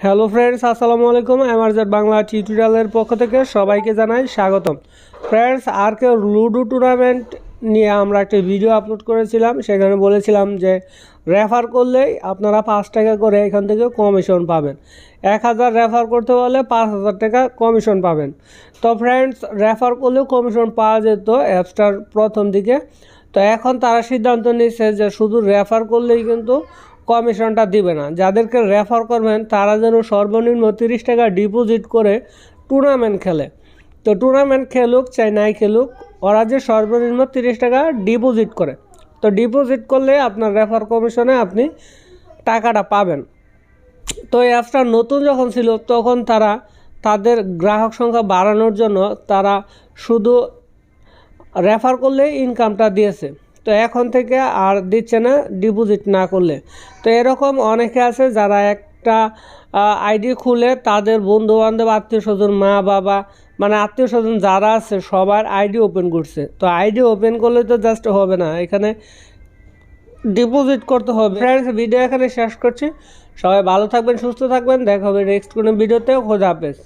Hello friends, আসসালামু আলাইকুম। এমারজার বাংলা টিউটোরিয়ালের পক্ষ থেকে সবাইকে জানাই স্বাগতম। ফ্রেন্ডস, আর কেউ লুডো টুর্নামেন্ট নিয়ে আমরা একটা ভিডিও আপলোড করেছিলাম। সেখানে বলেছিলাম যে রেফার করলেই আপনারা 5 টাকা করে এখান থেকে কমিশন পাবেন। 1000 রেফার করতে পারলে 5000 টাকা কমিশন পাবেন। তো ফ্রেন্ডস, রেফার করলেও কমিশন পাওয়া যেত অ্যাপসটার প্রথম দিকে। তো এখন তারা সিদ্ধান্ত নিয়েছে যে শুধু রেফার করলেই কিন্তু কমিশনটা দিবে না। যাদেরকে রেফার করবেন তারা যেন সর্বনিম্ন 30 টাকা ডিপোজিট করে টুর্নামেন্ট খেলে। তো টুর্নামেন্ট খেলুক চাই নাই খেলুক, ওরা যে সর্বনিম্ন 30 টাকা ডিপোজিট করে, তো ডিপোজিট করলে আপনার রেফার কমিশনে আপনি টাকাটা পাবেন। তো এই অ্যাপসটা নতুন যখন ছিল তখন তারা তাদের গ্রাহক সংখ্যা বাড়ানোর জন্য তারা শুধু রেফার করলে ইনকামটা দিয়েছে। তো এখন থেকে আর দিচ্ছে না ডিপোজিট না করলে। তো এরকম অনেকে আছে যারা একটা আইডি খুলে তাদের বন্ধুবান্ধব, আত্মীয় স্বজন, মা বাবা, মানে আত্মীয় স্বজন যারা আছে সবার আইডি ওপেন করছে। তো আইডি ওপেন করলে তো জাস্ট হবে না, এখানে ডিপোজিট করতে হবে। ফ্রেন্ডস, ভিডিও এখানে শেষ করছি। সবাই ভালো থাকবেন, সুস্থ থাকবেন। দেখা হবে নেক্সট কোনো ভিডিওতে। খোদা হাফেজ।